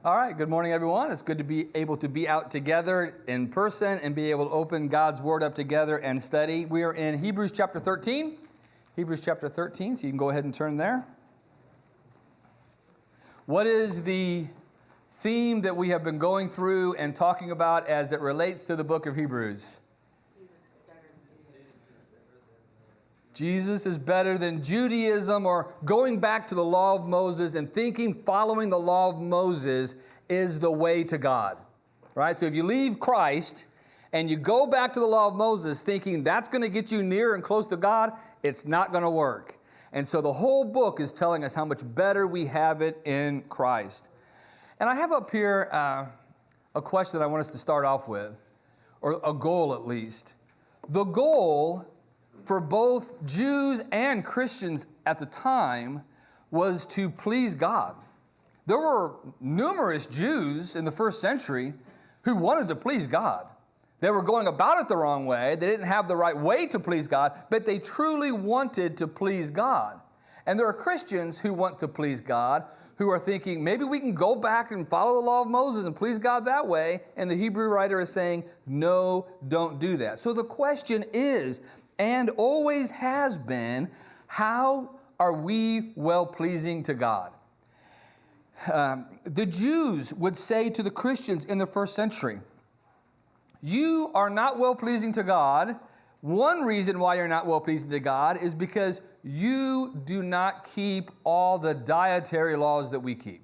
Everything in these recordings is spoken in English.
All right, good morning, everyone. It's good to be able to be out together in person and be able to open God's Word up together and study. We are in Hebrews chapter 13. Hebrews chapter 13, so you can go ahead and turn there. What is the theme that we have been going through and talking about as it relates to the book of Hebrews? Jesus is better than Judaism, or going back to the law of Moses and thinking following the law of Moses is the way to God. Right? So if you leave Christ and you go back to the law of Moses thinking that's going to get you near and close to God, it's not going to work. And so the whole book is telling us how much better we have it in Christ. And I have up here a question I want us to start off with, or a goal at least. The goal for both Jews and Christians at the time was to please God. There were numerous Jews in the first century who wanted to please God. They were going about it the wrong way. They didn't have the right way to please God, but they truly wanted to please God. And there are Christians who want to please God, who are thinking, maybe we can go back and follow the law of Moses and please God that way. And the Hebrew writer is saying, no, don't do that. So the question is, and always has been, how are we well-pleasing to God? The Jews would say to the Christians in the first century, you are not well-pleasing to God. One reason why you're not well-pleasing to God is because you do not keep all the dietary laws that we keep.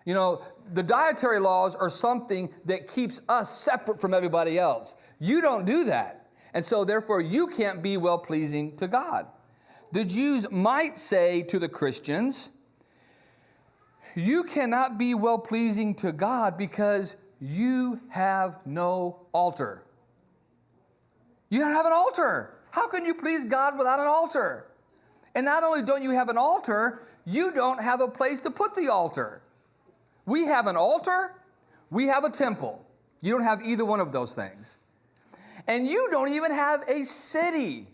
You know, the dietary laws are something that keeps us separate from everybody else. You don't do that. And so, therefore, you can't be well-pleasing to God. The Jews might say to the Christians, you cannot be well-pleasing to God because you have no altar. You don't have an altar. How can you please God without an altar? And not only don't you have an altar, you don't have a place to put the altar. We have an altar, we have a temple. You don't have either one of those things. And you don't even have a city.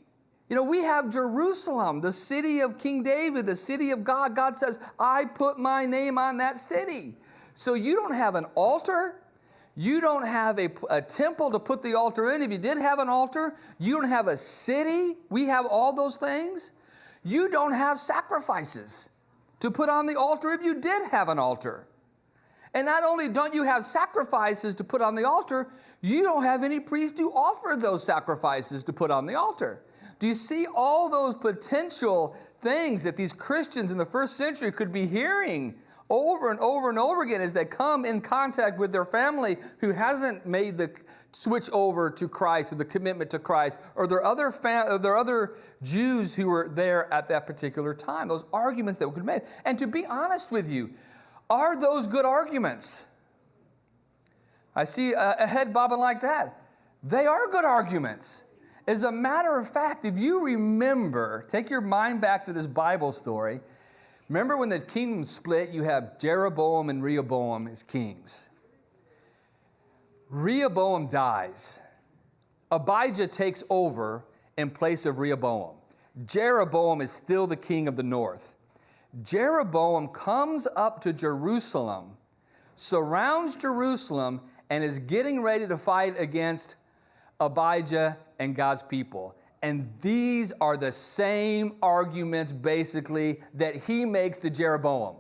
You know, we have Jerusalem, the city of King David, the city of God. God says, I put my name on that city. So you don't have an altar. You don't have a temple to put the altar in. If you did have an altar, you don't have a city. We have all those things. You don't have sacrifices to put on the altar if you did have an altar. And not only don't you have sacrifices to put on the altar, you don't have any priest to offer those sacrifices to put on the altar. Do you see all those potential things that these Christians in the first century could be hearing over and over and over again as they come in contact with their family who hasn't made the switch over to Christ or the commitment to Christ, or their other Jews who were there at that particular time? Those arguments that could be made. And to be honest with you, are those good arguments? I see a head bobbing like that. They are good arguments. As a matter of fact, if you remember, take your mind back to this Bible story. Remember when the kingdom split, you have Jeroboam and Rehoboam as kings. Rehoboam dies. Abijah takes over in place of Rehoboam. Jeroboam is still the king of the north. Jeroboam comes up to Jerusalem, surrounds Jerusalem, and is getting ready to fight against Abijah and God's people. And these are the same arguments, basically, that he makes to Jeroboam.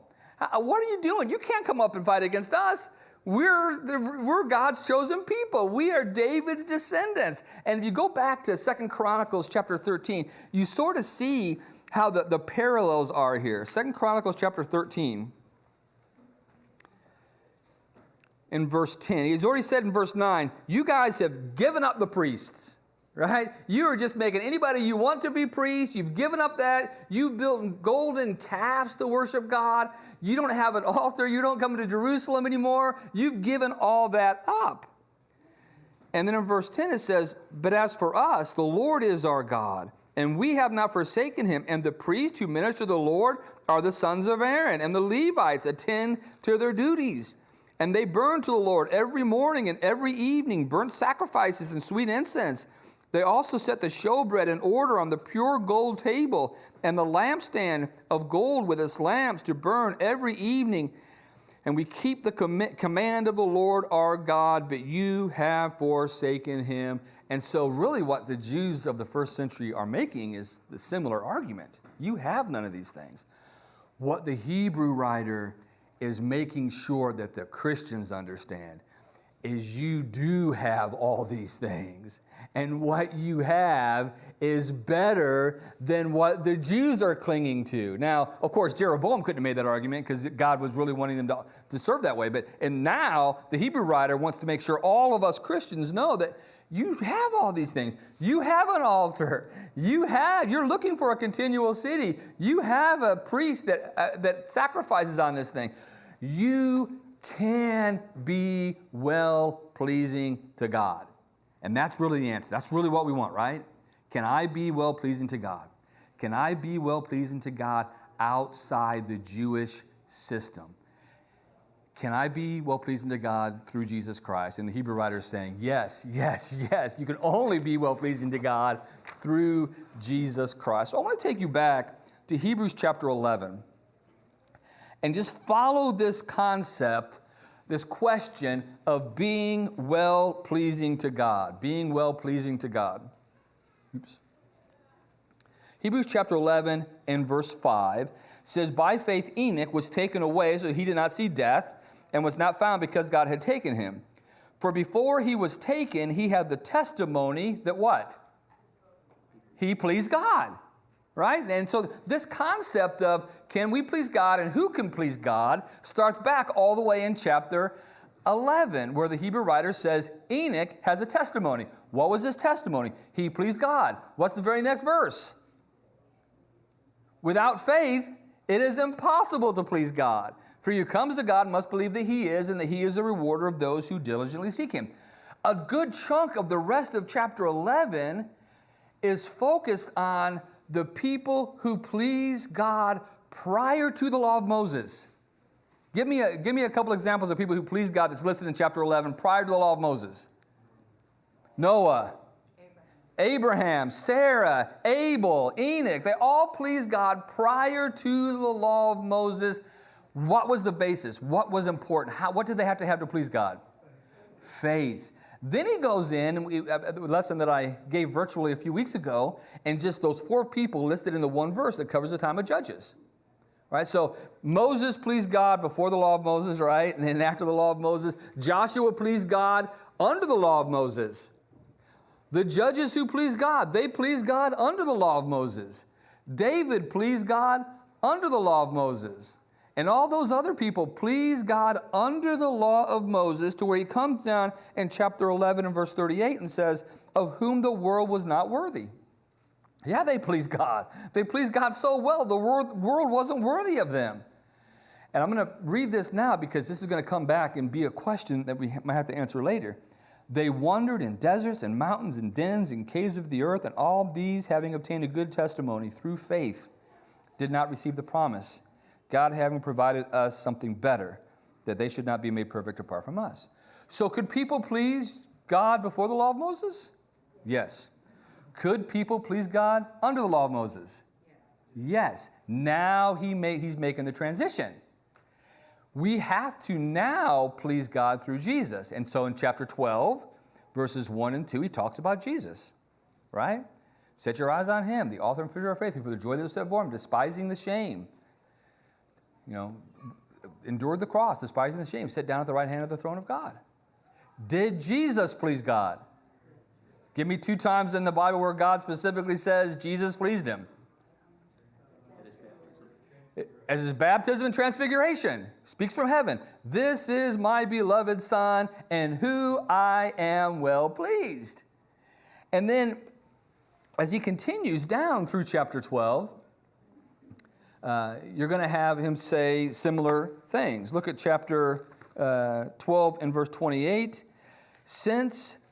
What are you doing? You can't come up and fight against us. We're God's chosen people. We are David's descendants. And if you go back to 2 Chronicles chapter 13, you sort of see how the parallels are here. 2 Chronicles chapter 13, in verse 10. He's already said in verse 9, you guys have given up the priests, right? You are just making anybody you want to be priests. You've given up that. You've built golden calves to worship God. You don't have an altar. You don't come to Jerusalem anymore. You've given all that up. And then in verse 10 it says, but as for us, the Lord is our God, and we have not forsaken him. And the priests who minister to the Lord are the sons of Aaron, and the Levites attend to their duties. And they burn to the Lord every morning and every evening burnt sacrifices and sweet incense. They also set the showbread in order on the pure gold table, and the lampstand of gold with its lamps to burn every evening. and we keep the command of the Lord our God, but you have forsaken him. And so really what the Jews of the first century are making is the similar argument. You have none of these things. What the Hebrew writer is making sure that the Christians understand is you do have all these things. And what you have is better than what the Jews are clinging to. Now, of course, Jeroboam couldn't have made that argument because God was really wanting them to serve that way. And now the Hebrew writer wants to make sure all of us Christians know that you have all these things. You have an altar. You're looking for a continual city. You have a priest that sacrifices on this thing. You can be well-pleasing to God. And that's really the answer. That's really what we want, right? Can I be well-pleasing to God? Can I be well-pleasing to God outside the Jewish system? Can I be well-pleasing to God through Jesus Christ? And the Hebrew writer is saying, yes, yes, yes. You can only be well-pleasing to God through Jesus Christ. So I want to take you back to Hebrews chapter 11 and just follow this concept, this question of being well-pleasing to God. Being well-pleasing to God. Oops. Hebrews chapter 11 and verse 5 says, by faith Enoch was taken away so he did not see death, and was not found because God had taken him. For before he was taken, he had the testimony that what? He pleased God, right? And so this concept of can we please God and who can please God starts back all the way in chapter 11, where the Hebrew writer says Enoch has a testimony. What was his testimony? He pleased God. What's the very next verse? Without faith, it is impossible to please God. For he who comes to God must believe that he is, and that he is a rewarder of those who diligently seek him. A good chunk of the rest of chapter 11 is focused on the people who please God prior to the law of Moses. Give me a couple examples of people who please God that's listed in chapter 11 prior to the law of Moses. Noah, Abraham, Sarah, Abel, Enoch, they all pleased God prior to the law of Moses. What was the basis? What was important? What did they have to please God? Faith. Then he goes in, and a lesson that I gave virtually a few weeks ago, and just those four people listed in the one verse that covers the time of Judges. Right? So Moses pleased God before the law of Moses, right? And then after the law of Moses, Joshua pleased God under the law of Moses. The judges who pleased God, they pleased God under the law of Moses. David pleased God under the law of Moses. And all those other people please God under the law of Moses, to where he comes down in chapter 11 and verse 38 and says, of whom the world was not worthy. Yeah, they pleased God. They pleased God so well, the world wasn't worthy of them. And I'm going to read this now because this is going to come back and be a question that we might have to answer later. They wandered in deserts and mountains and dens and caves of the earth, and all these, having obtained a good testimony through faith, did not receive the promise, God having provided us something better, that they should not be made perfect apart from us. So could people please God before the law of Moses? Yes. Could people please God under the law of Moses? Yes. Now he's making the transition. We have to now please God through Jesus. And so in chapter 12, verses 1 and 2, he talks about Jesus, right? Set your eyes on him, the author and finisher of faith, who for the joy that was set before him, despising the shame, endured the cross, despising the shame, sat down at the right hand of the throne of God. Did Jesus please God? Give me 2 times in the Bible where God specifically says Jesus pleased him. As his baptism and transfiguration, speaks from heaven. This is my beloved Son, in who I am well pleased. And then, as he continues down through chapter 12, you're going to have him say similar things. Look at chapter 12 and verse 28.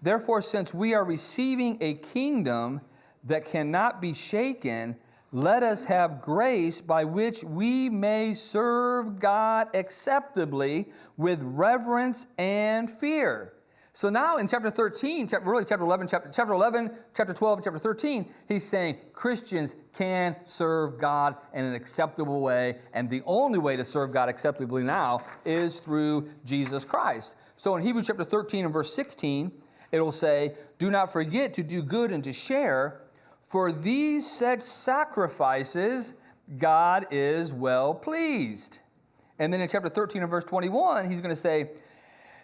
Therefore, since we are receiving a kingdom that cannot be shaken, let us have grace by which we may serve God acceptably with reverence and fear. So now in chapter 13, chapter 11, chapter 12, and chapter 13, he's saying Christians can serve God in an acceptable way, and the only way to serve God acceptably now is through Jesus Christ. So in Hebrews chapter 13 and verse 16, it will say, do not forget to do good and to share, for these such sacrifices God is well pleased. And then in chapter 13 and verse 21, he's going to say,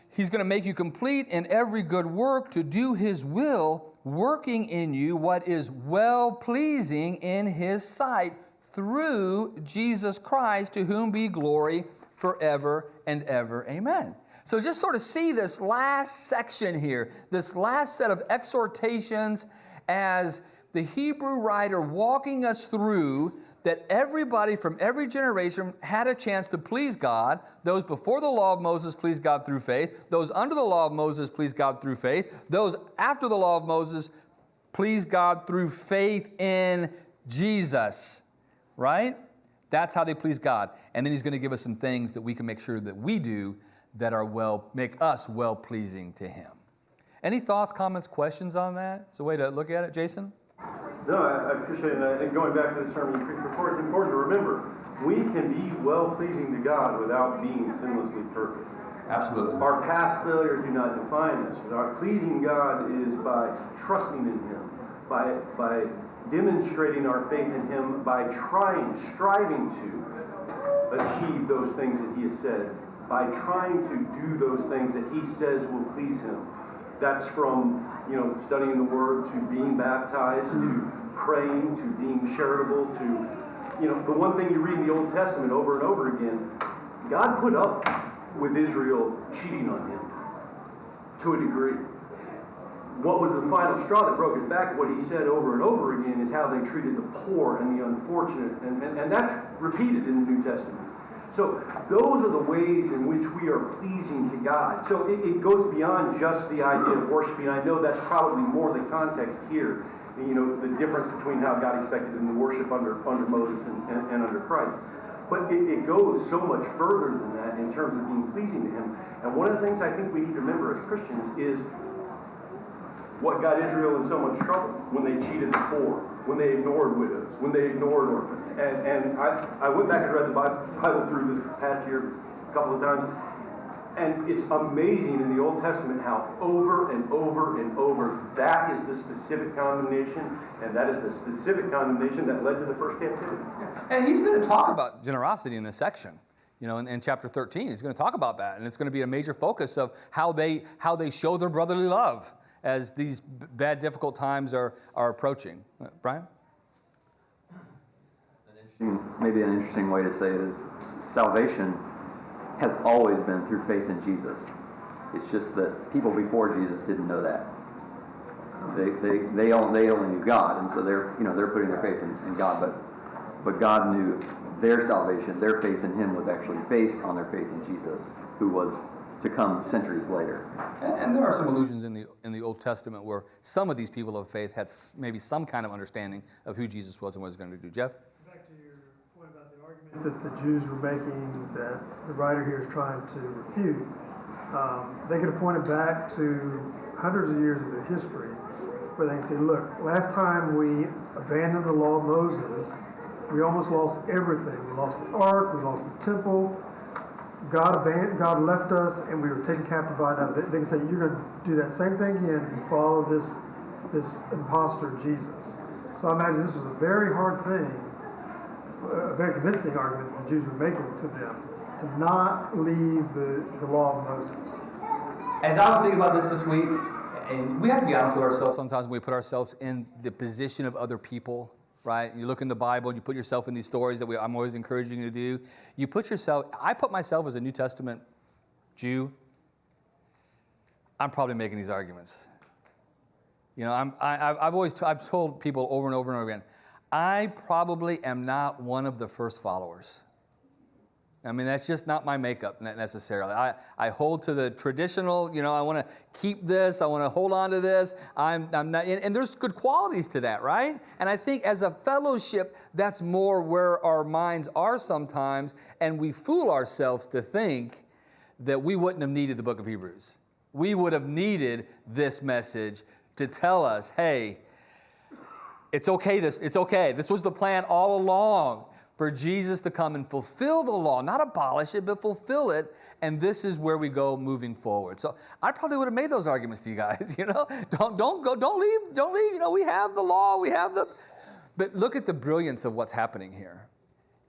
he's going to make you complete in every good work to do his will, working in you what is well-pleasing in his sight through Jesus Christ, to whom be glory forever and ever. Amen. So just sort of see this last section here, this last set of exhortations as the Hebrew writer walking us through that everybody from every generation had a chance to please God. Those before the law of Moses pleased God through faith. Those under the law of Moses pleased God through faith. Those after the law of Moses pleased God through faith in Jesus. Right? That's how they please God. And then he's going to give us some things that we can make sure that we do that are make us well-pleasing to him. Any thoughts, comments, questions on that? It's a way to look at it, Jason? No, I appreciate it. And going back to the sermon you preached before, it's important to remember, we can be well-pleasing to God without being sinlessly perfect. Absolutely. Our past failures do not define us. Our pleasing God is by trusting in him, by demonstrating our faith in him, by striving to achieve those things that he has said, by trying to do those things that he says will please him. That's from, studying the Word, to being baptized, to praying, to being charitable, to, the one thing you read in the Old Testament over and over again, God put up with Israel cheating on him to a degree. What was the final straw that broke his back, what he said over and over again, is how they treated the poor and the unfortunate, and that's repeated in the New Testament. So those are the ways in which we are pleasing to God. So it goes beyond just the idea of worshiping. I know that's probably more the context here, the difference between how God expected them to worship under Moses and under Christ. But it goes so much further than that in terms of being pleasing to him. And one of the things I think we need to remember as Christians is what got Israel in so much trouble when they cheated the poor, when they ignored widows, when they ignored orphans. And I went back and read the Bible through this past year a couple of times, and it's amazing in the Old Testament how over and over and over that is the specific condemnation, and that is the specific condemnation that led to the first captivity. And he's going to talk about generosity in this section. In chapter 13, he's going to talk about that, and it's going to be a major focus of how they show their brotherly love as these bad, difficult times are approaching. Brian? Maybe an interesting way to say it is salvation has always been through faith in Jesus. It's just that people before Jesus didn't know that. They only knew God, and so they're putting their faith in God. But God knew their salvation, their faith in him was actually based on their faith in Jesus, who was to come centuries later. And there are some allusions in the Old Testament where some of these people of faith had maybe some kind of understanding of who Jesus was and what he was going to do. Jeff? Back to your point about the argument that the Jews were making that the writer here is trying to refute, they could have pointed back to hundreds of years of their history where they can say, look, last time we abandoned the law of Moses, we almost lost everything. We lost the ark, we lost the temple. God left us, and we were taken captive by another. They can say, you're going to do that same thing again if you follow this imposter Jesus. So I imagine this was a very hard thing, a very convincing argument the Jews were making to them, to not leave the law of Moses. As I was thinking about this week, and we have to be honest with ourselves sometimes when we put ourselves in the position of other people. Right? You look in the Bible, you put yourself in these stories that I'm always encouraging you to do. I put myself as a New Testament Jew. I'm probably making these arguments. I've told people over and over and over again, I probably am not one of the first followers. I mean, that's just not my makeup necessarily. I hold to the traditional, I want to keep this, I want to hold on to this. I'm not, and there's good qualities to that, right? And I think as a fellowship, that's more where our minds are sometimes, and we fool ourselves to think that we wouldn't have needed the book of Hebrews, we would have needed this message to tell us, hey, it's okay. It's okay. This was the plan all along for Jesus to come and fulfill the law, not abolish it, but fulfill it. And this is where we go moving forward. So I probably would have made those arguments to you guys. Don't leave. We have the law. But look at the brilliance of what's happening here.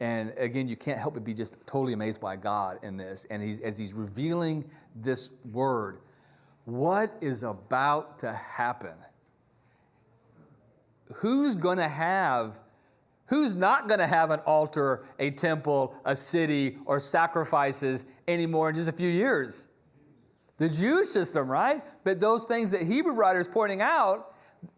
And again, you can't help but be just totally amazed by God in this. And as he's revealing this word, what is about to happen? Who's not going to have an altar, a temple, a city, or sacrifices anymore in just a few years? The Jewish system, right? But those things that Hebrew writer is pointing out,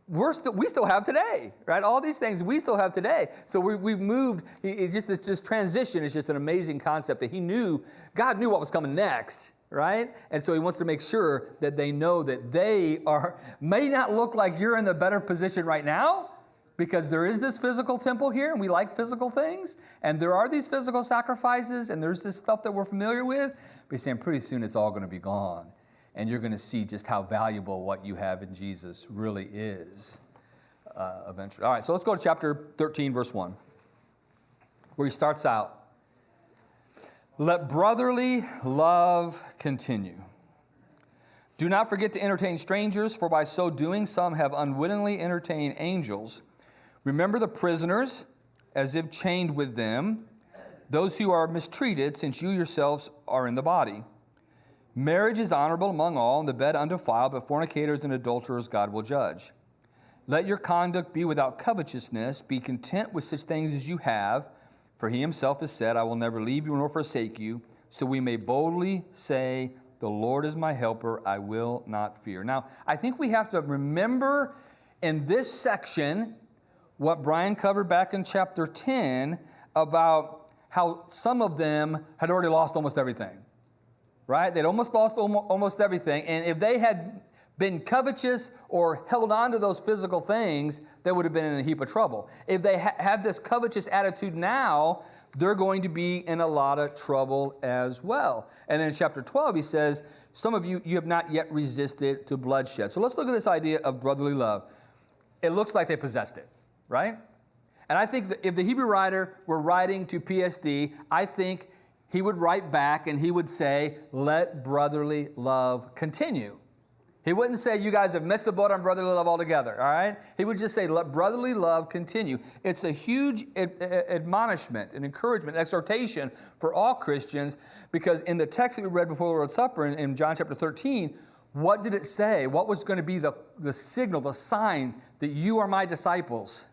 we still have today, right? All these things we still have today. So we've moved. This transition is just an amazing concept that God knew what was coming next, right? And so he wants to make sure that they know that they may not look like you're in the better position right now, because there is this physical temple here, and we like physical things, and there are these physical sacrifices, and there's this stuff that we're familiar with. But he's saying pretty soon it's all going to be gone, and you're going to see just how valuable what you have in Jesus really is eventually. All right, so let's go to chapter 13, verse 1, where he starts out. Let brotherly love continue. Do not forget to entertain strangers, for by so doing some have unwittingly entertained angels. Remember the prisoners, as if chained with them, those who are mistreated, since you yourselves are in the body. Marriage is honorable among all, and the bed undefiled, but fornicators and adulterers God will judge. Let your conduct be without covetousness. Be content with such things as you have, for he himself has said, I will never leave you nor forsake you, so we may boldly say, the Lord is my helper, I will not fear. Now, I think we have to remember in this section what Brian covered back in chapter 10 about how some of them had already lost almost everything, right? They'd almost lost almost everything, and if they had been covetous or held on to those physical things, they would have been in a heap of trouble. If they have this covetous attitude now, they're going to be in a lot of trouble as well. And then in chapter 12, he says, some of you have not yet resisted to bloodshed. So let's look at this idea of brotherly love. It looks like they possessed it, right? And I think that if the Hebrew writer were writing to PSD, I think he would write back and he would say, let brotherly love continue. He wouldn't say, you guys have missed the boat on brotherly love altogether, all right? He would just say, let brotherly love continue. It's a huge admonishment, an encouragement, exhortation for all Christians, because in the text that we read before the Lord's Supper in John chapter 13, what did it say? What was going to be the signal, the sign that you are my disciples?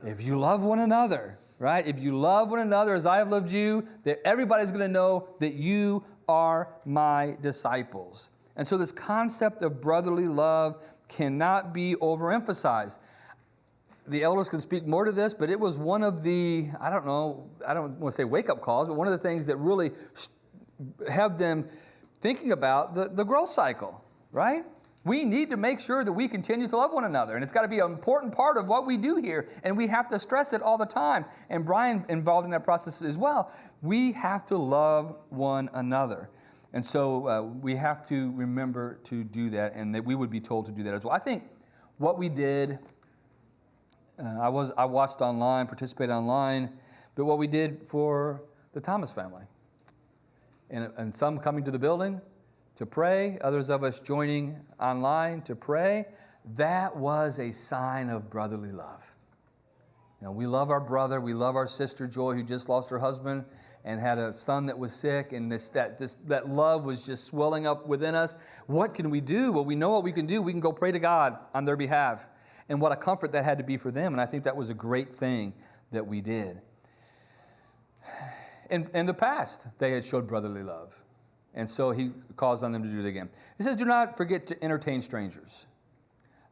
If you love one another, right? If you love one another as I have loved you, that everybody's going to know that you are my disciples. And so this concept of brotherly love cannot be overemphasized. The elders can speak more to this, but it was one of the, I don't want to say wake-up calls, but one of the things that really have them thinking about the growth cycle, right? We need to make sure that we continue to love one another, and it's got to be an important part of what we do here, and we have to stress it all the time. And Brian involved in that process as well. We have to love one another, and so we have to remember to do that, and that we would be told to do that as well. I think what we did, I watched online, participated online, but what we did for the Thomas family, and some coming to the building to pray, others of us joining online to pray, that was a sign of brotherly love. We love our brother, we love our sister Joy, who just lost her husband and had a son that was sick, and that love was just swelling up within us. What can we do? Well, we know what we can do. We can go pray to God on their behalf. And what a comfort that had to be for them, and I think that was a great thing that we did. In the past, they had showed brotherly love. And so he calls on them to do it again. He says, do not forget to entertain strangers.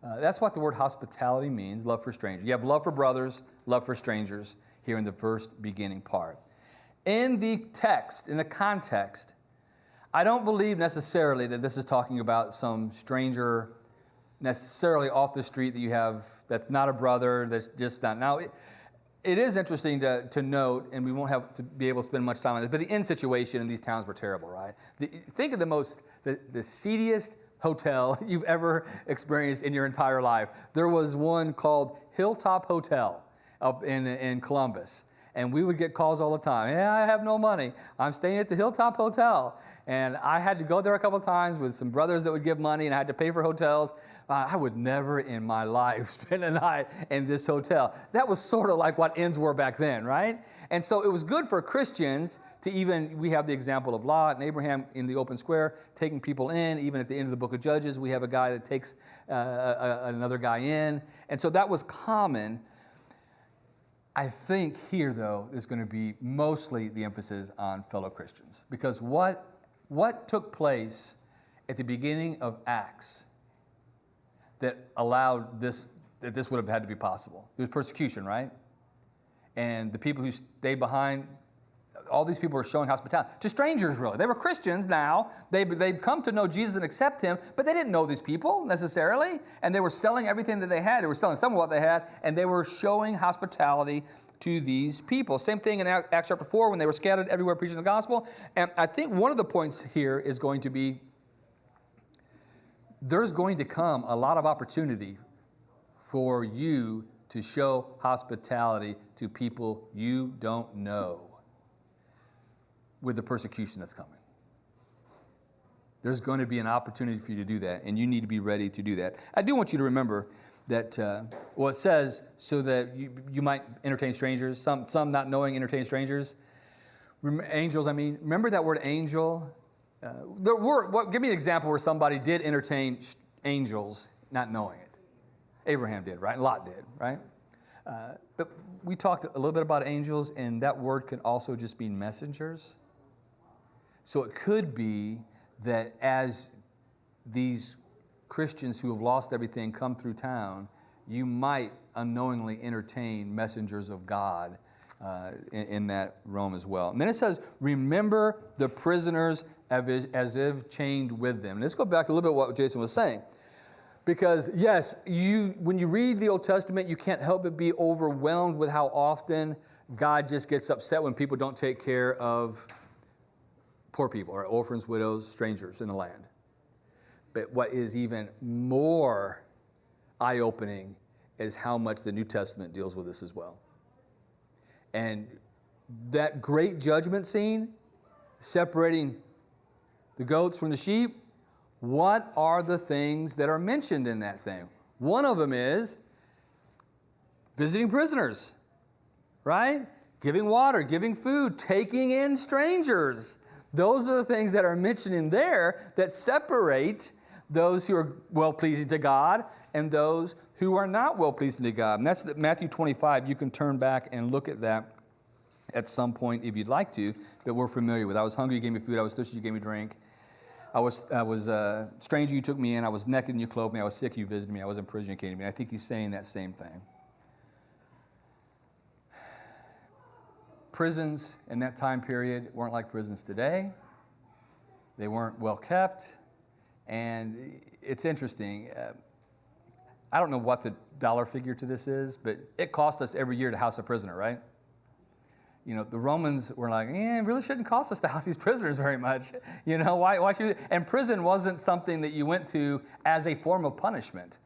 That's what the word hospitality means, love for strangers. You have love for brothers, love for strangers here in the first beginning part. In the text, in the context, I don't believe necessarily that this is talking about some stranger necessarily off the street that you have that's not a brother, that's just not. Now, it is interesting to note, and we won't have to be able to spend much time on this, but the inn situation in these towns were terrible, right? Think of the seediest hotel you've ever experienced in your entire life. There was one called Hilltop Hotel up in Columbus. And we would get calls all the time. Yeah, I have no money. I'm staying at the Hilltop Hotel. And I had to go there a couple of times with some brothers that would give money, and I had to pay for hotels. I would never in my life spend a night in this hotel. That was sort of like what inns were back then, right? And so it was good for Christians to we have the example of Lot and Abraham in the open square, taking people in. Even at the end of the book of Judges, we have a guy that takes another guy in. And so that was common. I think here, though, is going to be mostly the emphasis on fellow Christians. Because what took place at the beginning of Acts that allowed this would have had to be possible? It was persecution, right? And the people who stayed behind, all these people were showing hospitality to strangers, really. They were Christians now. They'd come to know Jesus and accept him, but they didn't know these people necessarily. And they were selling everything that they had. They were selling some of what they had, and they were showing hospitality to these people. Same thing in Acts chapter 4 when they were scattered everywhere preaching the gospel. And I think one of the points here is going to be there's going to come a lot of opportunity for you to show hospitality to people you don't know with the persecution that's coming. There's going to be an opportunity for you to do that, and you need to be ready to do that. I do want you to remember that, it says so that you might entertain strangers, some not knowing entertain strangers. Angels, remember that word angel? Give me an example where somebody did entertain angels not knowing it. Abraham did, right? Lot did, right? But we talked a little bit about angels, and that word could also just mean messengers. So it could be that as these Christians who have lost everything come through town, you might unknowingly entertain messengers of God in that realm as well. And then it says, remember the prisoners as if chained with them. And let's go back to a little bit what Jason was saying. Because, yes, when you read the Old Testament, you can't help but be overwhelmed with how often God just gets upset when people don't take care of poor people or orphans, widows, strangers in the land. But what is even more eye-opening is how much the New Testament deals with this as well. And that great judgment scene, separating the goats from the sheep, what are the things that are mentioned in that thing? One of them is visiting prisoners, right? Giving water, giving food, taking in strangers. Those are the things that are mentioned in there that separate those who are well-pleasing to God and those who are not well-pleasing to God. And that's Matthew 25. You can turn back and look at that at some point if you'd like to, that we're familiar with. I was hungry, you gave me food. I was thirsty, you gave me drink. I was a stranger, you took me in. I was naked, and you clothed me. I was sick, you visited me. I was in prison, you came to me. I think he's saying that same thing. Prisons in that time period weren't like prisons today. They weren't well kept. And it's interesting. I don't know what the dollar figure to this is, but it cost us every year to house a prisoner, right? The Romans were like, it really shouldn't cost us to house these prisoners very much. Why should we? And prison wasn't something that you went to as a form of punishment.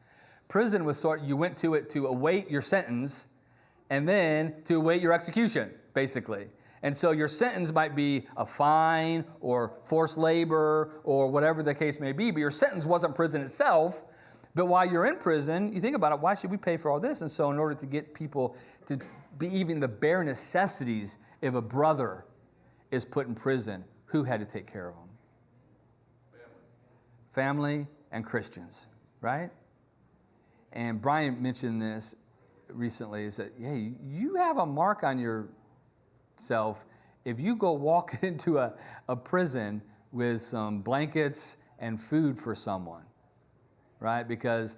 Prison was you went to it to await your sentence and then to await your execution, basically. And so your sentence might be a fine or forced labor or whatever the case may be, but your sentence wasn't prison itself. But while you're in prison, you think about it, why should we pay for all this? And so in order to get people to be even the bare necessities, if a brother is put in prison, who had to take care of them? Family and Christians, right? And Brian mentioned this recently, is that, hey, you have a mark on yourself if you go walk into a prison with some blankets and food for someone, right? Because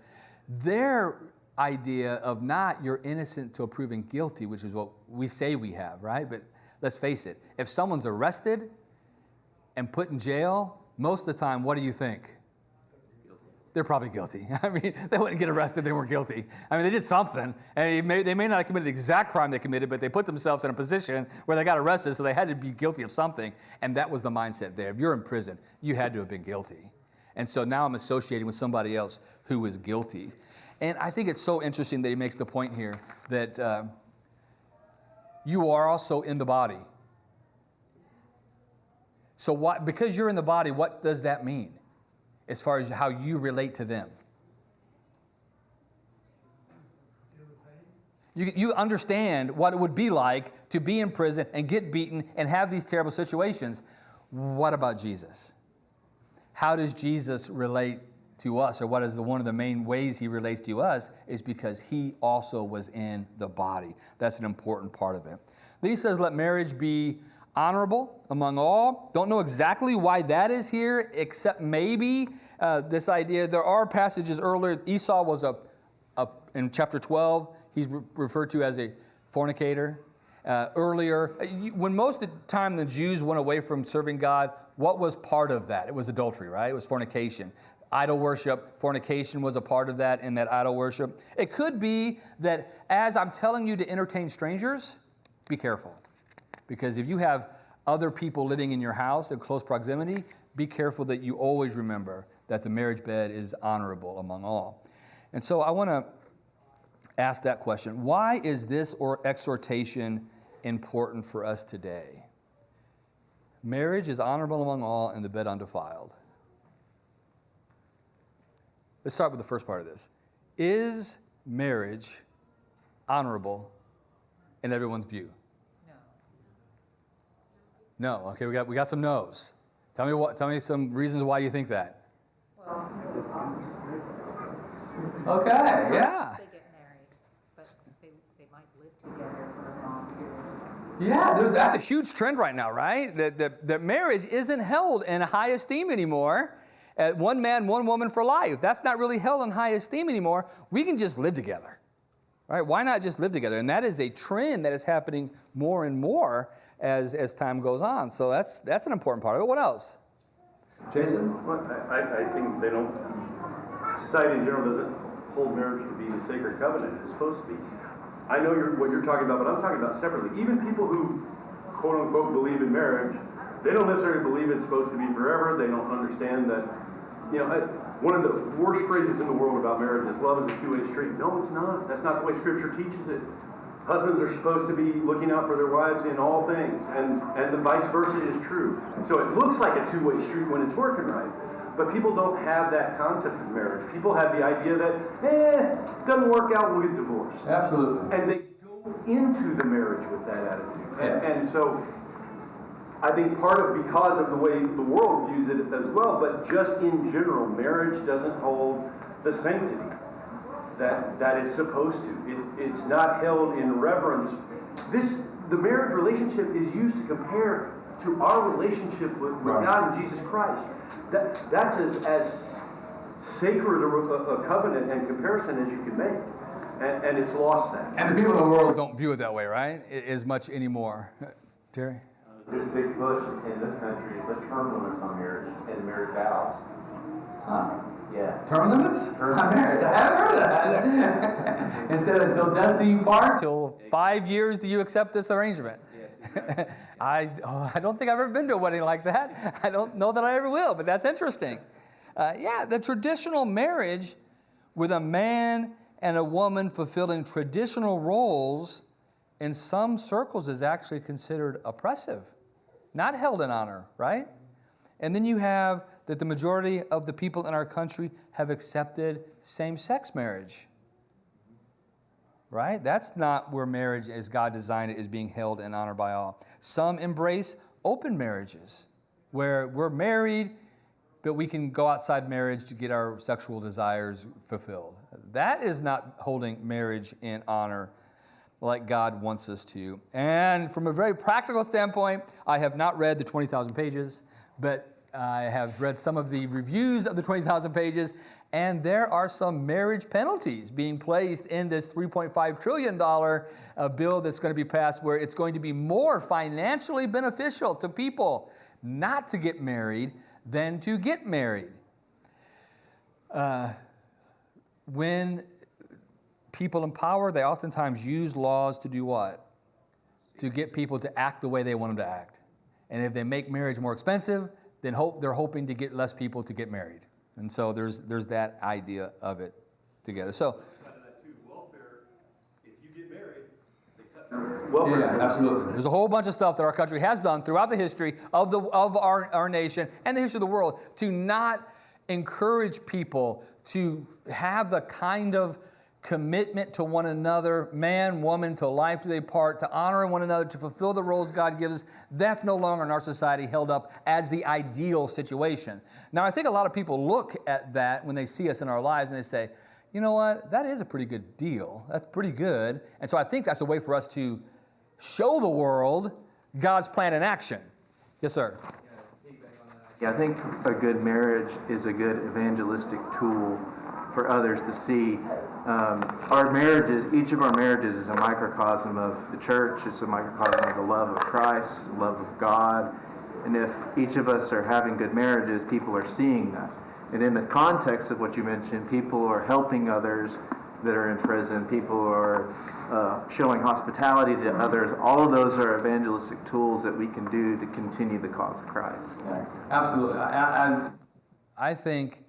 their idea of not you're innocent till proven guilty, which is what we say we have, right? But let's face it, if someone's arrested and put in jail, most of the time, what do you think? they're probably guilty. I mean, they wouldn't get arrested if they weren't guilty. I mean, they did something, and they may not have committed the exact crime they committed, but they put themselves in a position where they got arrested, so they had to be guilty of something, and that was the mindset there. If you're in prison, you had to have been guilty. And so now I'm associating with somebody else who is guilty. And I think it's so interesting that he makes the point here that you are also in the body. So because you're in the body, what does that mean as far as how you relate to them? You understand what it would be like to be in prison and get beaten and have these terrible situations. What about Jesus? How does Jesus relate to us, or what is one of the main ways he relates to us is because he also was in the body. That's an important part of it. Then he says, let marriage be honorable among all. Don't know exactly why that is here, except maybe this idea. There are passages earlier. Esau was in chapter 12, he's referred to as a fornicator. Earlier, when most of the time the Jews went away from serving God, what was part of that? It was adultery, right? It was fornication. Idol worship, fornication was a part of that in that idol worship. It could be that as I'm telling you to entertain strangers, be careful. Because if you have other people living in your house in close proximity, be careful that you always remember that the marriage bed is honorable among all. And so I want to ask that question. Why is this exhortation important for us today? Marriage is honorable among all and the bed undefiled. Let's start with the first part of this. Is marriage honorable in everyone's view? No. No. Okay, we got some no's. Tell me some reasons why you think that. Well, okay, yeah. they get married, but they might live together for a long period. Yeah, that's a huge trend right now, right? That marriage isn't held in high esteem anymore. One man, one woman for life. That's not really held in high esteem anymore. We can just live together, right? Why not just live together? And that is a trend that is happening more and more as time goes on. So that's an important part of it. What else? Jason? Well, I think they don't. Society in general doesn't hold marriage to be the sacred covenant it's supposed to be. I know what you're talking about, but I'm talking about separately. Even people who, quote unquote, believe in marriage, they don't necessarily believe it's supposed to be forever. They don't understand that, one of the worst phrases in the world about marriage is love is a two-way street. No, it's not. That's not the way Scripture teaches it. Husbands are supposed to be looking out for their wives in all things, and the vice versa is true. So it looks like a two-way street when it's working right. But people don't have that concept of marriage. People have the idea that, doesn't work out, we'll get divorced. Absolutely. And they go into the marriage with that attitude. Yeah. And so I think because of the way the world views it as well, but just in general, marriage doesn't hold the sanctity that it's supposed to. It's not held in reverence. The marriage relationship is used to compare to our relationship with Right. God and Jesus Christ. That's as sacred a covenant and comparison as you can make. And it's lost that. And the people in the world don't view it that way, right? As much anymore. Terry? There's a big push in this country to put term limits on marriage and marriage vows. Huh. Yeah. Term limits Term on marriage? I haven't heard of that. Instead of until death do you part, till 5 years do you accept this arrangement. Yes, exactly. I don't think I've ever been to a wedding like that. I don't know that I ever will, but that's interesting. The traditional marriage with a man and a woman fulfilling traditional roles in some circles is actually considered oppressive, not held in honor, right? And then you have that the majority of the people in our country have accepted same-sex marriage, right? That's not where marriage, as God designed it, is being held in honor by all. Some embrace open marriages, where we're married, but we can go outside marriage to get our sexual desires fulfilled. That is not holding marriage in honor like God wants us to. And from a very practical standpoint, I have not read the 20,000 pages, but I have read some of the reviews of the 20,000 pages, and there are some marriage penalties being placed in this $3.5 trillion bill that's going to be passed, where it's going to be more financially beneficial to people not to get married than to get married. when people in power, they oftentimes use laws to do what? To get people to act the way they want them to act. And if they make marriage more expensive, then they're hoping to get less people to get married. And so there's that idea of it together. So, yeah, absolutely. There's a whole bunch of stuff that our country has done throughout the history of our nation and the history of the world to not encourage people to have the kind of commitment to one another, man, woman, to life to their part, to honor one another, to fulfill the roles God gives us. That's no longer in our society held up as the ideal situation. Now, I think a lot of people look at that when they see us in our lives and they say, you know what, that is a pretty good deal. That's pretty good. And so I think that's a way for us to show the world God's plan in action. Yes, sir. Yeah, I think a good marriage is a good evangelistic tool for others to see. Our marriages, each of our marriages is a microcosm of the church. It's a microcosm of the love of Christ, the love of God. And if each of us are having good marriages, people are seeing that. And in the context of what you mentioned, people are helping others that are in prison. People are showing hospitality to others. All of those are evangelistic tools that we can do to continue the cause of Christ. Absolutely. I think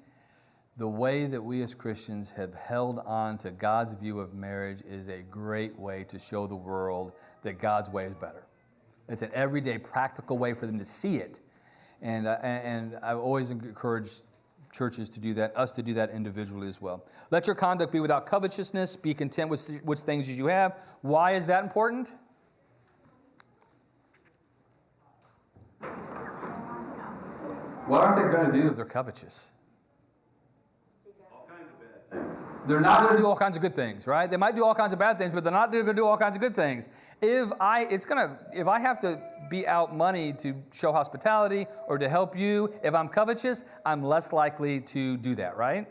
the way that we as Christians have held on to God's view of marriage is a great way to show the world that God's way is better. It's an everyday, practical way for them to see it. And I've always encouraged churches to do that, us to do that individually as well. Let your conduct be without covetousness. Be content with which things you have. Why is that important? What aren't they going to do if they're covetous? They're not going to do all kinds of good things, right? They might do all kinds of bad things, but they're not going to do all kinds of good things. If I have to be out money to show hospitality or to help you, if I'm covetous, I'm less likely to do that, right?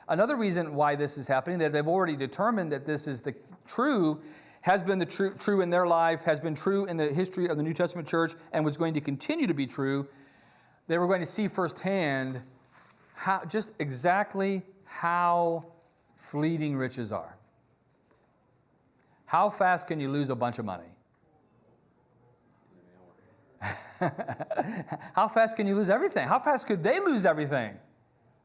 Another reason why this is happening, that they've already determined that this is the true, has been the true in their life, has been true in the history of the New Testament church, and was going to continue to be true. They were going to see firsthand just exactly how fleeting riches are. How fast can you lose a bunch of money? How fast can you lose everything? How fast could they lose everything?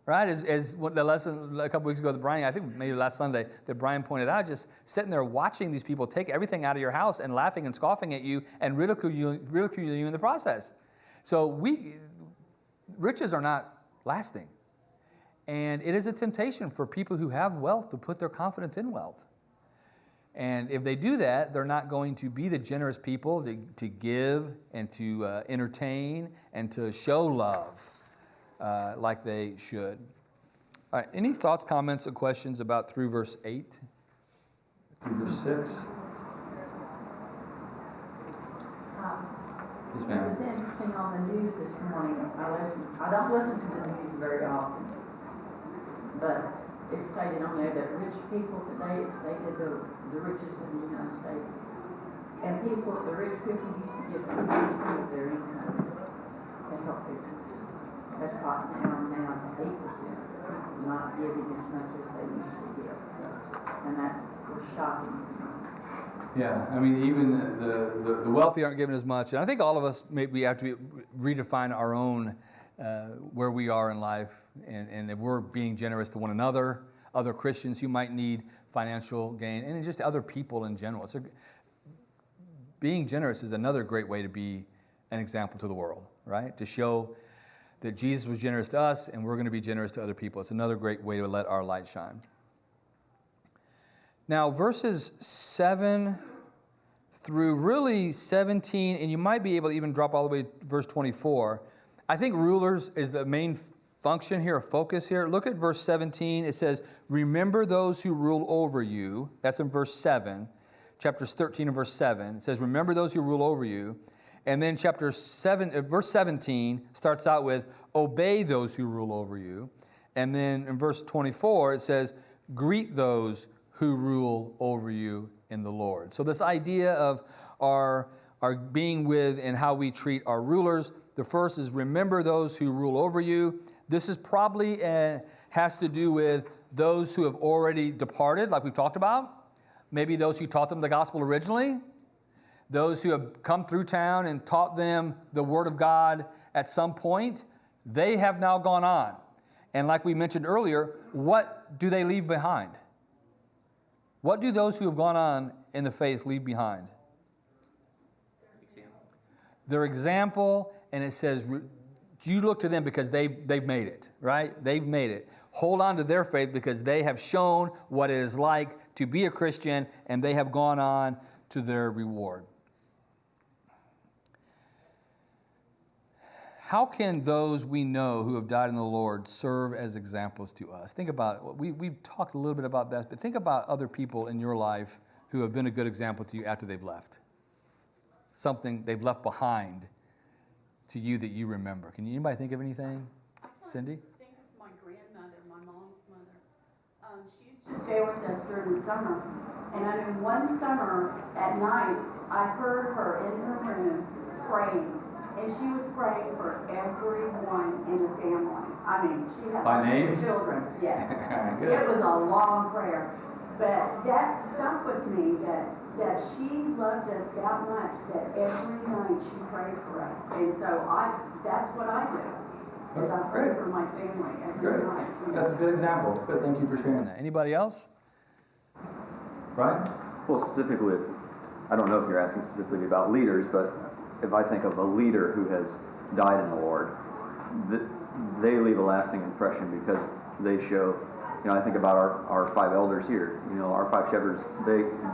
Right? As the lesson a couple weeks ago that Brian, I think maybe last Sunday, that Brian pointed out, just sitting there watching these people take everything out of your house and laughing and scoffing at you and ridiculing you in the process. So riches are not lasting. And it is a temptation for people who have wealth to put their confidence in wealth. And if they do that, they're not going to be the generous people to give and to entertain and to show love like they should. All right, any thoughts, comments, or questions about through verse 8, through verse 6? Yes, It ma'am. was interesting on the news this morning. I don't listen to the news very often, but it stated on there that rich people today, it stated the richest in the United States. And the rich people used to give 2% of their income to help people. That's brought down now to 8%, not giving as much as they used to give. And that was shocking to me. Yeah, I mean, even the wealthy aren't given as much. And I think all of us maybe have to redefine our own where we are in life, and if we're being generous to one another, other Christians who might need financial gain, and just other people in general. So being generous is another great way to be an example to the world, right? To show that Jesus was generous to us, and we're going to be generous to other people. It's another great way to let our light shine. Now, verses 7 through really 17, and you might be able to even drop all the way to verse 24. I think rulers is the main function here, focus here. Look at verse 17. It says, remember those who rule over you. That's in verse 7. Chapters 13 and verse 7. It says, remember those who rule over you. And then verse 17 starts out with, obey those who rule over you. And then in verse 24, it says, greet those who rule over you in the Lord. So this idea of our being with and how we treat our rulers. The first is remember those who rule over you. This is probably has to do with those who have already departed, like we've talked about. Maybe those who taught them the gospel originally. Those who have come through town and taught them the Word of God at some point. They have now gone on. And like we mentioned earlier, what do they leave behind? What do those who have gone on in the faith leave behind? Their example, and it says, you look to them because they've made it, right? They've made it. Hold on to their faith because they have shown what it is like to be a Christian, and they have gone on to their reward. How can those we know who have died in the Lord serve as examples to us? Think about it. We've talked a little bit about that, but think about other people in your life who have been a good example to you after they've left. Something they've left behind to you that you remember. Can anybody think of anything? Cindy? Think of my grandmother, my mom's mother. She used to stay with us during the summer. And I mean, one summer at night, I heard her in her room praying. And she was praying for everyone in the family. I mean, she had By name? children. Yes. Good. It was a long prayer. But that stuck with me, that she loved us that much that every night she prayed for us. And so that's what I do, is I pray for my family every night. That's a good example. Good, thank you for sharing that. Anybody else? Brian? Well, specifically, I don't know if you're asking specifically about leaders, but if I think of a leader who has died in the Lord, they leave a lasting impression because they show, I think about our 5 elders here, our 5 shepherds,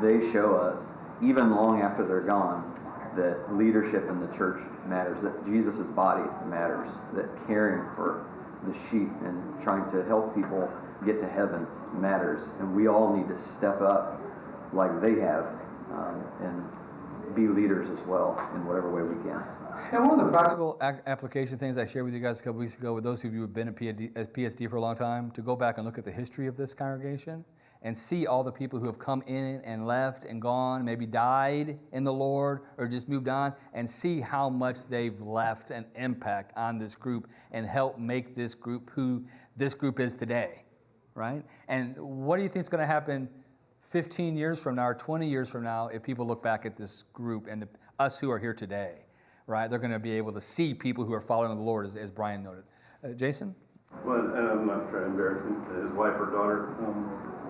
they show us, even long after they're gone, that leadership in the church matters, that Jesus' body matters, that caring for the sheep and trying to help people get to heaven matters. And we all need to step up like they have and be leaders as well in whatever way we can. And one of the practical application things I shared with you guys a couple weeks ago, with those of you who have been at PSD for a long time, to go back and look at the history of this congregation and see all the people who have come in and left and gone, maybe died in the Lord or just moved on, and see how much they've left an impact on this group and help make this group who this group is today, right? And what do you think is going to happen 15 years from now or 20 years from now if people look back at this group and us who are here today, right? They're going to be able to see people who are following the Lord, as Brian noted. Jason? Well, and I'm not trying to embarrass his wife or daughter,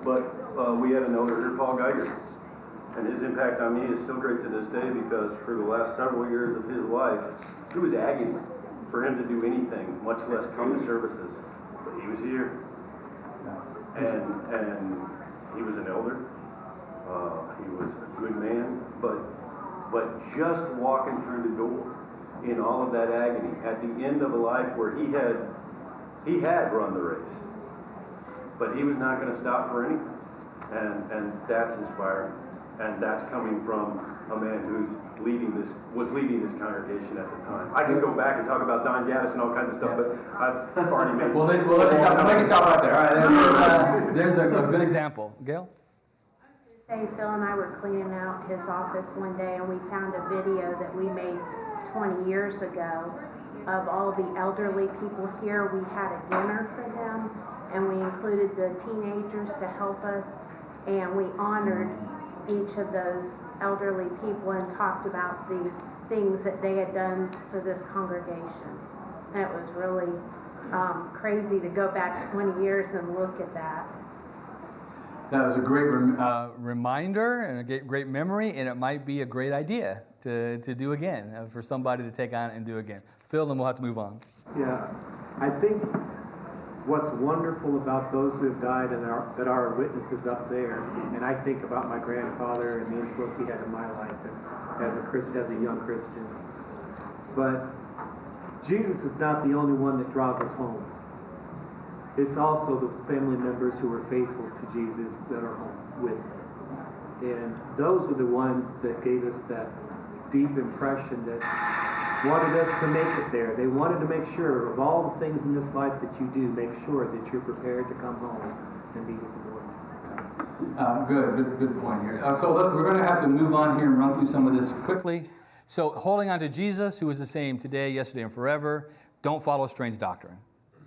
but we had an elder here, Paul Geiger, and his impact on me is still great to this day because for the last several years of his life, it was agony for him to do anything, much less come to services. But he was here, and he was an elder. He was a good man, but just walking through the door in all of that agony at the end of a life where he had run the race, but he was not going to stop for anything, and that's inspiring, and that's coming from a man who's was leading this congregation at the time. I can go back and talk about Don Gaddis and all kinds of stuff, but I've already made. We'll let you stop right there. All right, there's a good example. Gail? Phil and I were cleaning out his office one day and we found a video that we made 20 years ago of all the elderly people here. We had a dinner for them and we included the teenagers to help us, and we honored each of those elderly people and talked about the things that they had done for this congregation. And it was really crazy to go back 20 years and look at that. That was a great reminder and a great memory, and it might be a great idea to do again, for somebody to take on and do again. Phil, then we'll have to move on. Yeah, I think what's wonderful about those who have died and that are witnesses up there, and I think about my grandfather and the influence he had in my life as a Christian, as a young Christian. But Jesus is not the only one that draws us home. It's also the family members who are faithful to Jesus that are home with him. And those are the ones that gave us that deep impression that wanted us to make it there. They wanted to make sure of all the things in this life that you do, make sure that you're prepared to come home and be with the Lord. Good point here. So we're going to have to move on here and run through some of this quickly. So holding on to Jesus, who is the same today, yesterday, and forever. Don't follow strange doctrine.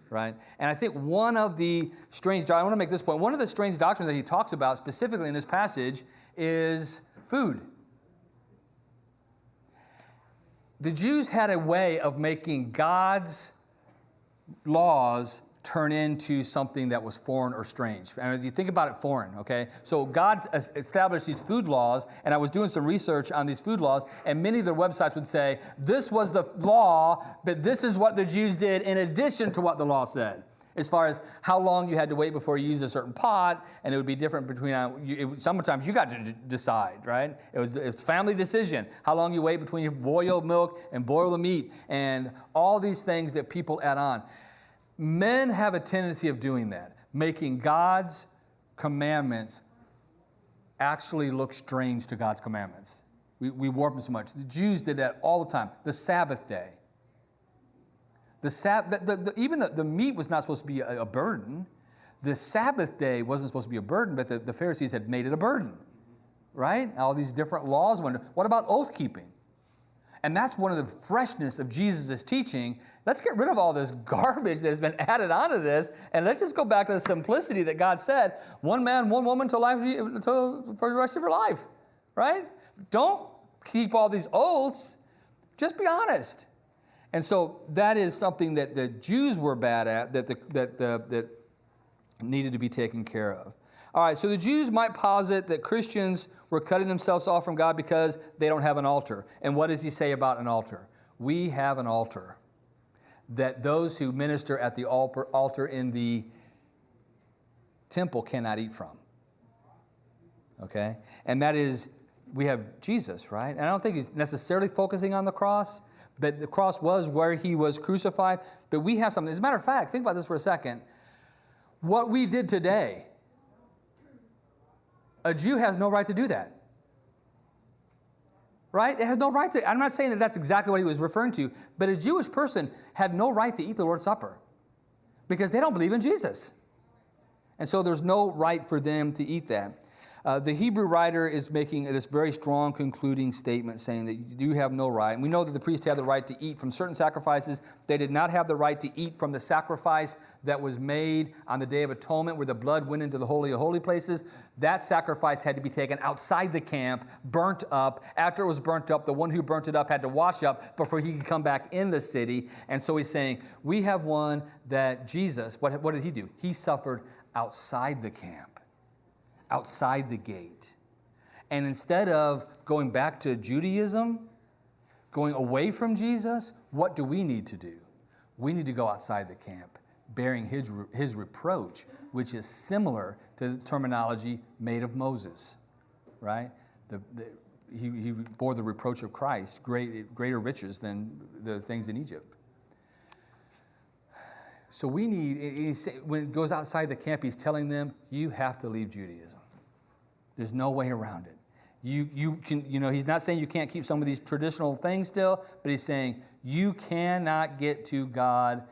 right? And I think one of the strange, I want to make this point, one of the strange doctrines that he talks about specifically in this passage is food. The Jews had a way of making God's laws turn into something that was foreign or strange. And as you think about it, foreign, okay? So God established these food laws, and I was doing some research on these food laws, and many of their websites would say, this was the law, but this is what the Jews did in addition to what the law said. As far as how long you had to wait before you used a certain pot, and it would be different between, sometimes you got to decide, right? It's family decision, how long you wait between you boil milk and boil the meat, and all these things that people add on. Men have a tendency of doing that, making God's commandments actually look strange to God's commandments. We warp them so much. The Jews did that all the time. The Sabbath day. Even the meat was not supposed to be a burden. The Sabbath day wasn't supposed to be a burden, but the Pharisees had made it a burden, right? All these different laws. What about oath keeping? And that's one of the freshness of Jesus' teaching. Let's get rid of all this garbage that has been added onto this, and let's just go back to the simplicity that God said, one man, one woman for the rest of your life, right? Don't keep all these oaths. Just be honest. And so that is something that the Jews were bad at, that needed to be taken care of. All right, so the Jews might posit that Christians were cutting themselves off from God because they don't have an altar. And what does he say about an altar? We have an altar that those who minister at the altar in the temple cannot eat from. Okay? And that is, we have Jesus, right? And I don't think he's necessarily focusing on the cross, but the cross was where he was crucified. But we have something. As a matter of fact, think about this for a second. What we did today, a Jew has no right to do that. Right? It has no right to. I'm not saying that that's exactly what he was referring to, but a Jewish person had no right to eat the Lord's Supper because they don't believe in Jesus. And so there's no right for them to eat that. The Hebrew writer is making this very strong concluding statement saying that you do have no right. And we know that the priests had the right to eat from certain sacrifices. They did not have the right to eat from the sacrifice that was made on the Day of Atonement where the blood went into the Holy of Holy Places. That sacrifice had to be taken outside the camp, burnt up. After it was burnt up, the one who burnt it up had to wash up before he could come back in the city. And so he's saying, we have one that Jesus, what did he do? He suffered outside the camp. Outside the gate. And instead of going back to Judaism, going away from Jesus, what do we need to do? We need to go outside the camp, bearing his reproach, which is similar to the terminology made of Moses, right? He bore the reproach of Christ, greater riches than the things in Egypt. So we need, when it goes outside the camp, he's telling them, you have to leave Judaism. There's no way around it. You can, he's not saying you can't keep some of these traditional things still, but he's saying you cannot get to God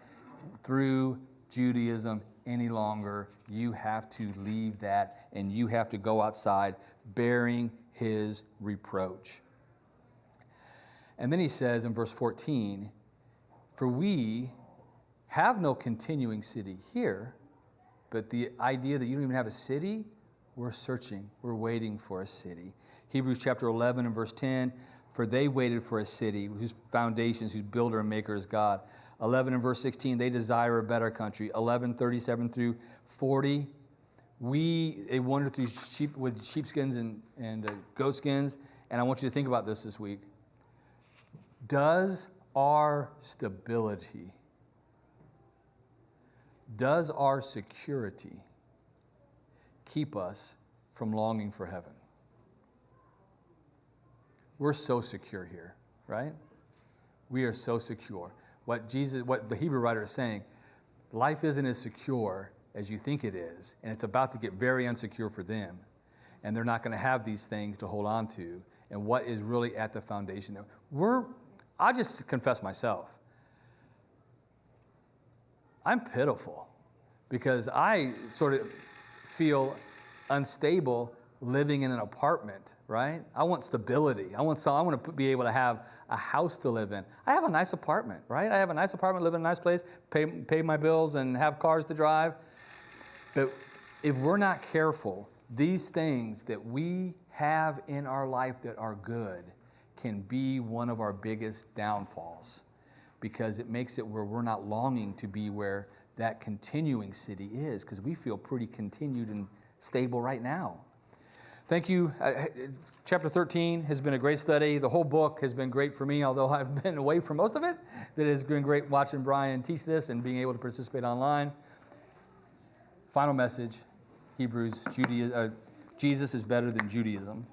through Judaism any longer. You have to leave that, and you have to go outside bearing his reproach. And then he says in verse 14, for we have no continuing city here, but the idea that you don't even have a city, we're searching, we're waiting for a city. Hebrews chapter 11 and verse 10, for they waited for a city whose foundations, whose builder and maker is God. 11 and verse 16, they desire a better country. 11, 37 through 40, they wander through sheepskins and goatskins. And I want you to think about this week. Does our stability, does our security keep us from longing for heaven? We're so secure here, right? We are so secure. What the Hebrew writer is saying, life isn't as secure as you think it is, and it's about to get very unsecure for them, and they're not going to have these things to hold on to, and what is really at the foundation there. I'll just confess myself. I'm pitiful because I sort of feel unstable living in an apartment, right? I want stability. I want to be able to have a house to live in. I have a nice apartment, right? I have a nice apartment, live in a nice place, pay my bills, and have cars to drive. But if we're not careful, these things that we have in our life that are good can be one of our biggest downfalls, because it makes it where we're not longing to be where that continuing city is, because we feel pretty continued and stable right now. Thank you. Chapter 13 has been a great study. The whole book has been great for me, although I've been away from most of it. It has been great watching Brian teach this and being able to participate online. Final message, Hebrews, Jesus is better than Judaism.